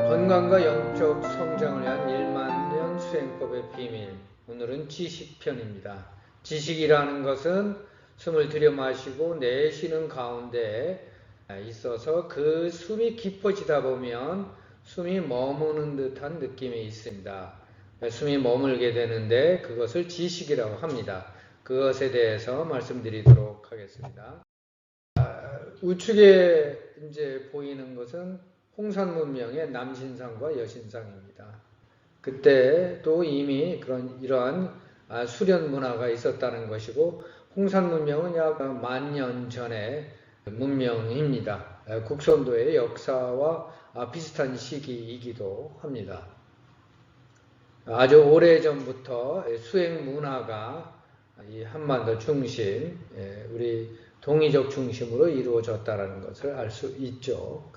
건강과 영적 성장을 위한 1만년 수행법의 비밀. 오늘은 지식편입니다. 지식이라는 것은 숨을 들여 마시고 내쉬는 가운데 있어서 그 숨이 깊어지다 보면 숨이 머무는 듯한 느낌이 있습니다. 숨이 머물게 되는데 그것을 지식이라고 합니다. 그것에 대해서 말씀드리도록 하겠습니다. 우측에 이제 보이는 것은 홍산 문명의 남신상과 여신상입니다. 그때도 이미 이러한 수련 문화가 있었다는 것이고, 홍산 문명은 약 10,000년 전의 문명입니다. 국선도의 역사와 비슷한 시기이기도 합니다. 아주 오래전부터 수행 문화가 이 한반도 중심, 우리 동이족 중심으로 이루어졌다는 것을 알 수 있죠.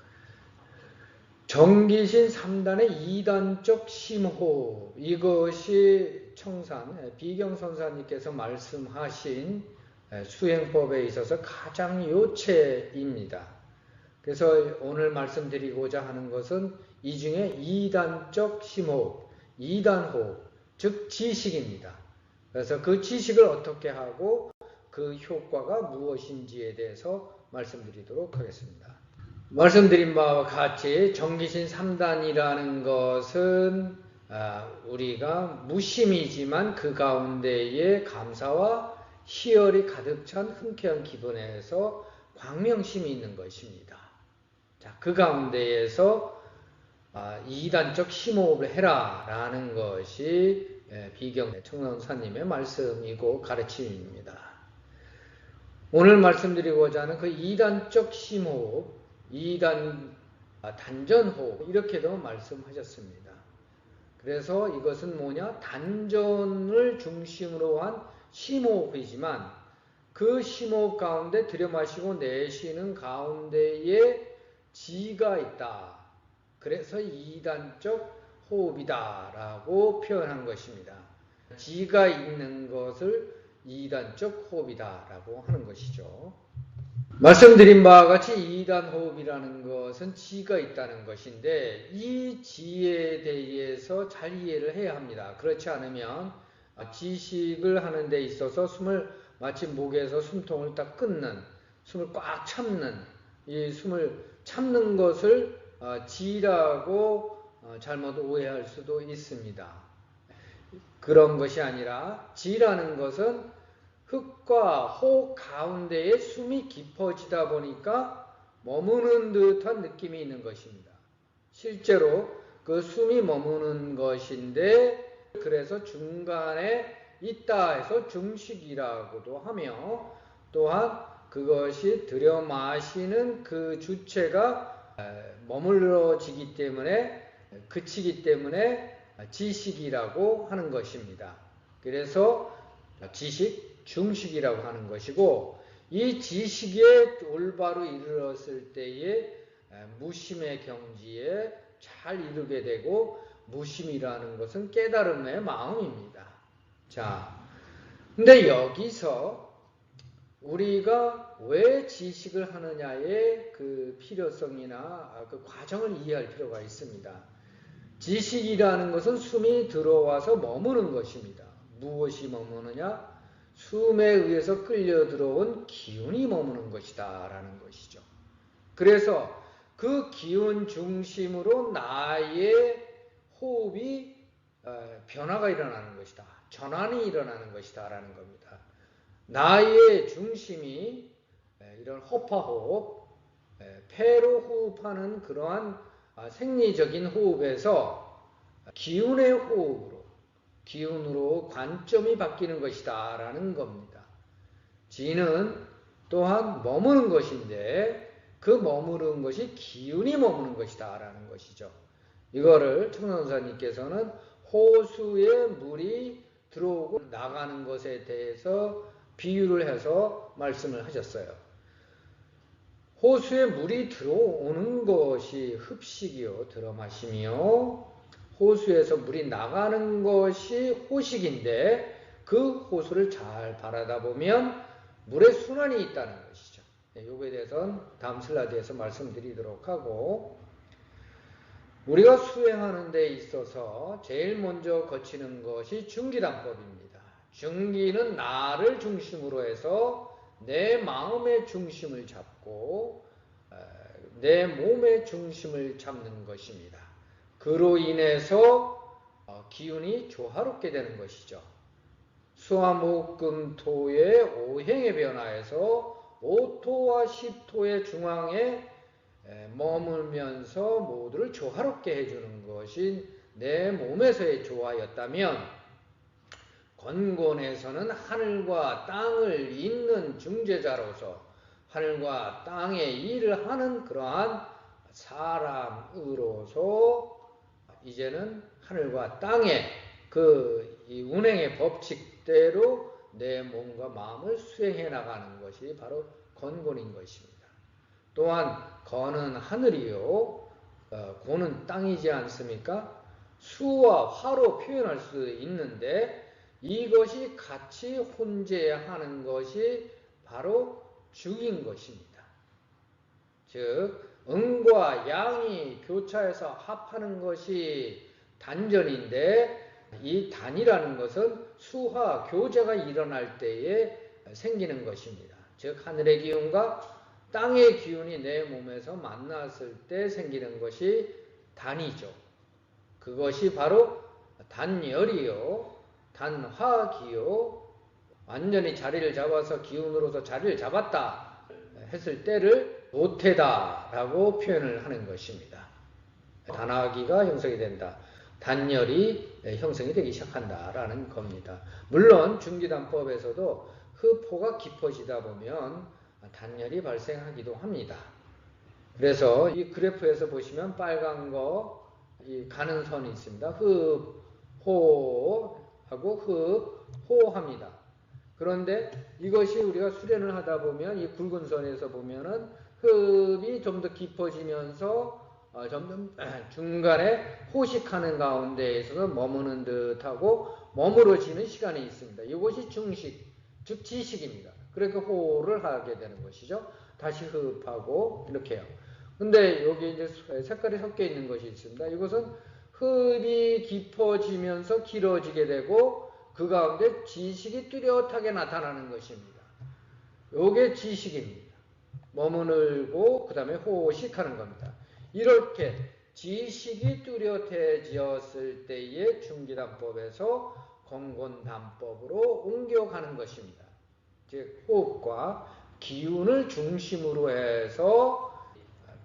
정기신 3단의 2단적 심호흡, 이것이 청산 비경선사님께서 말씀하신 수행법에 있어서 가장 요체입니다. 그래서 오늘 말씀드리고자 하는 것은 이 중에 2단적 심호흡, 2단호흡, 즉 지식입니다. 그래서 그 지식을 어떻게 하고 그 효과가 무엇인지에 대해서 말씀드리도록 하겠습니다. 말씀드린 바와 같이 정기신 3단이라는 것은 우리가 무심이지만 그 가운데에 감사와 희열이 가득 찬 흔쾌한 기분에서 광명심이 있는 것입니다. 자, 그 가운데에서 2단적 심호흡을 해라 라는 것이 비경 청론사님의 말씀이고 가르침입니다. 오늘 말씀드리고자 하는 그 2단적 심호흡, 2단 단전호흡, 이렇게도 말씀하셨습니다. 그래서 이것은 뭐냐? 단전을 중심으로 한 심호흡이지만 그 심호흡 가운데 들여마시고 내쉬는 가운데에 지가 있다. 그래서 2단적 호흡이다 라고 표현한 것입니다. 지가 있는 것을 2단적 호흡이다 라고 하는 것이죠. 말씀드린 바와 같이 2단 호흡이라는 것은 지가 있다는 것인데, 이 지에 대해서 잘 이해를 해야 합니다. 그렇지 않으면 지식을 하는 데 있어서 숨을 마치 목에서 숨통을 딱 끊는, 숨을 꽉 참는, 이 숨을 참는 것을 지라고 잘못 오해할 수도 있습니다. 그런 것이 아니라 지라는 것은 흡과 호흡 가운데에 숨이 깊어지다 보니까 머무는 듯한 느낌이 있는 것입니다. 실제로 그 숨이 머무는 것인데, 그래서 중간에 있다 해서 중식이라고도 하며, 또한 그것이 들여 마시는 그 주체가 머물러지기 때문에, 그치기 때문에 지식이라고 하는 것입니다. 그래서 지식, 중식이라고 하는 것이고, 이 지식에 올바로 이르렀을 때에 무심의 경지에 잘 이르게 되고, 무심이라는 것은 깨달음의 마음입니다. 자, 근데 여기서 우리가 왜 지식을 하느냐의 그 필요성이나 그 과정을 이해할 필요가 있습니다. 지식이라는 것은 숨이 들어와서 머무는 것입니다. 무엇이 머무느냐? 숨에 의해서 끌려 들어온 기운이 머무는 것이다 라는 것이죠. 그래서 그 기운 중심으로 나의 호흡이 변화가 일어나는 것이다, 전환이 일어나는 것이다 라는 겁니다. 나의 중심이 이런 호파호흡, 폐로 호흡하는 그러한 생리적인 호흡에서 기운의 호흡으로, 기운으로 관점이 바뀌는 것이다 라는 겁니다. 지는 또한 머무는 것인데, 그 머무는 것이 기운이 머무는 것이다 라는 것이죠. 이거를 청론사님께서는 호수에 물이 들어오고 나가는 것에 대해서 비유를 해서 말씀을 하셨어요. 호수에 물이 들어오는 것이 흡식이요 들어마심이요, 호수에서 물이 나가는 것이 호식인데, 그 호수를 잘 바라다 보면 물의 순환이 있다는 것이죠. 이거에 대해서는 다음 슬라이드에서 말씀드리도록 하고, 우리가 수행하는 데 있어서 제일 먼저 거치는 것이 중기단법입니다. 중기는 나를 중심으로 해서 내 마음의 중심을 잡고 내 몸의 중심을 잡는 것입니다. 그로 인해서 기운이 조화롭게 되는 것이죠. 수화목금토의 오행에 변화해서 오토와 십토의 중앙에 머물면서 모두를 조화롭게 해주는 것이 내 몸에서의 조화였다면, 건곤에서는 하늘과 땅을 잇는 중재자로서 하늘과 땅의 일을 하는 그러한 사람으로서 이제는 하늘과 땅의 이 운행의 법칙대로 내 몸과 마음을 수행해 나가는 것이 바로 건곤인 것입니다. 또한 건은 하늘이요, 고는 땅이지 않습니까? 수와 화로 표현할 수 있는데 이것이 같이 혼재하는 것이 바로 죽인 것입니다. 즉 음과 양이 교차해서 합하는 것이 단전인데, 이 단이라는 것은 수화 교제가 일어날 때에 생기는 것입니다. 즉 하늘의 기운과 땅의 기운이 내 몸에서 만났을 때 생기는 것이 단이죠. 그것이 바로 단열이요, 단화기요, 완전히 자리를 잡아서 기운으로서 자리를 잡았다 했을 때를 모태다라고 표현을 하는 것입니다. 단화기가 형성이 된다, 단열이 형성이 되기 시작한다라는 겁니다. 물론 중기단법에서도 흡호가 깊어지다 보면 단열이 발생하기도 합니다. 그래서 이 그래프에서 보시면 빨간 거, 이 가는 선이 있습니다. 흡호하고 흡호합니다. 그런데 이것이 우리가 수련을 하다 보면 이 굵은 선에서 보면은 흡이 좀 더 깊어지면서 점점 중간에 호식하는 가운데에 있어서 머무는 듯하고 머무러지는 시간이 있습니다. 이것이 중식, 즉 지식입니다. 그러니까 호를 하게 되는 것이죠. 다시 흡하고 이렇게요. 근데 여기 이제 색깔이 섞여 있는 것이 있습니다. 이것은 흡이 깊어지면서 길어지게 되고 그 가운데 지식이 뚜렷하게 나타나는 것입니다. 요게 지식입니다. 머무르고 그 다음에 호식하는 겁니다. 이렇게 지식이 뚜렷해졌을 때의 중기단법에서 건곤단법으로 옮겨가는 것입니다. 즉 호흡과 기운을 중심으로 해서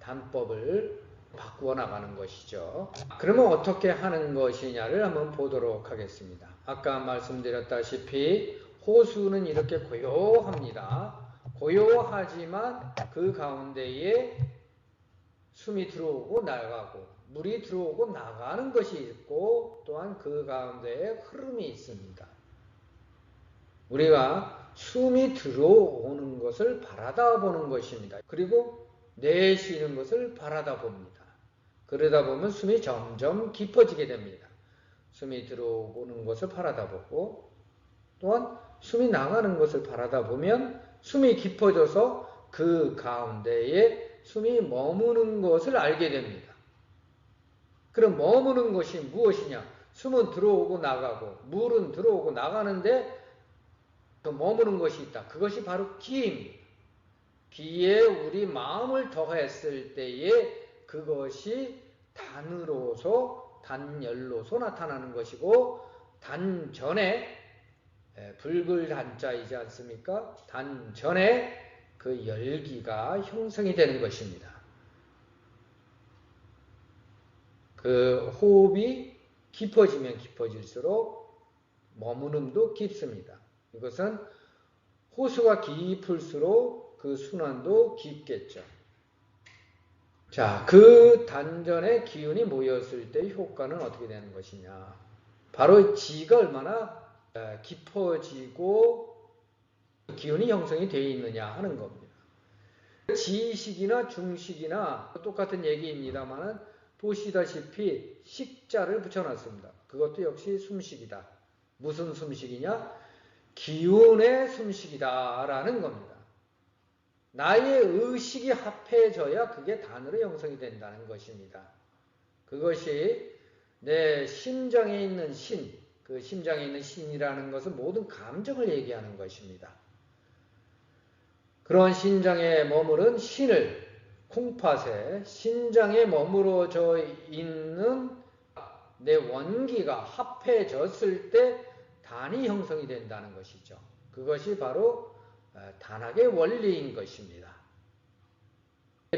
단법을 바꾸어 나가는 것이죠. 그러면 어떻게 하는 것이냐를 한번 보도록 하겠습니다. 아까 말씀드렸다시피 호수는 이렇게 고요합니다. 고요하지만 그 가운데에 숨이 들어오고 나가고 물이 들어오고 나가는 것이 있고, 또한 그 가운데에 흐름이 있습니다. 우리가 숨이 들어오는 것을 바라다 보는 것입니다. 그리고 내쉬는 것을 바라다 봅니다. 그러다 보면 숨이 점점 깊어지게 됩니다. 숨이 들어오는 것을 바라다 보고, 또한 숨이 나가는 것을 바라다 보면 숨이 깊어져서 그 가운데에 숨이 머무는 것을 알게 됩니다. 그럼 머무는 것이 무엇이냐? 숨은 들어오고 나가고 물은 들어오고 나가는데 또 머무는 것이 있다. 그것이 바로 기입니다. 기에 우리 마음을 더했을 때에 그것이 단으로서, 단열로서 나타나는 것이고, 단전에, 붉을 단자이지 않습니까? 단전에 그 열기가 형성이 되는 것입니다. 그 호흡이 깊어지면 깊어질수록 머무름도 깊습니다. 이것은 호수가 깊을수록 그 순환도 깊겠죠. 자, 그 단전에 기운이 모였을 때 효과는 어떻게 되는 것이냐? 바로 지가 얼마나 깊어지고 기운이 형성이 되어 있느냐 하는 겁니다. 지식이나 중식이나 똑같은 얘기입니다만 보시다시피 식자를 붙여놨습니다. 그것도 역시 숨식이다. 무슨 숨식이냐? 기운의 숨식이다라는 겁니다. 나의 의식이 합해져야 그게 단으로 형성이 된다는 것입니다. 그것이 내 심장에 있는 신, 그 심장에 있는 신이라는 것은 모든 감정을 얘기하는 것입니다. 그런 심장에 머무른 신을 콩팥에 심장에 머무러져 있는 내 원기가 합해졌을 때 단이 형성이 된다는 것이죠. 그것이 바로 단학의 원리인 것입니다.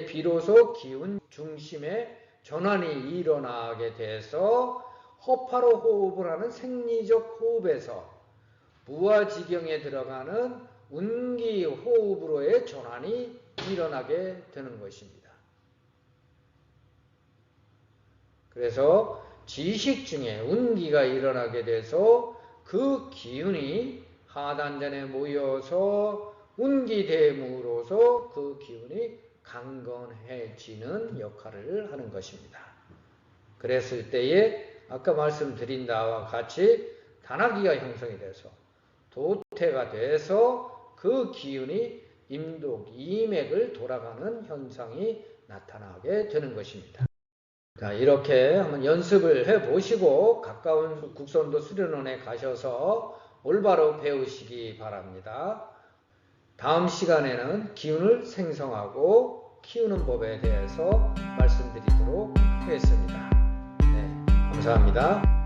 비로소 기운 중심의 전환이 일어나게 돼서 허파로 호흡을 하는 생리적 호흡에서 무아지경에 들어가는 운기 호흡으로의 전환이 일어나게 되는 것입니다. 그래서 지식 중에 운기가 일어나게 돼서 그 기운이 하단전에 모여서 운기됨으로써 그 기운이 강건해지는 역할을 하는 것입니다. 그랬을 때에 아까 말씀드린 바와 같이 단하기가 형성이 돼서 도태가 돼서 그 기운이 임독, 이맥을 돌아가는 현상이 나타나게 되는 것입니다. 자, 이렇게 한번 연습을 해보시고 가까운 국선도 수련원에 가셔서 올바로 배우시기 바랍니다. 다음 시간에는 기운을 생성하고 키우는 법에 대해서 말씀드리도록 하겠습니다. 네, 감사합니다.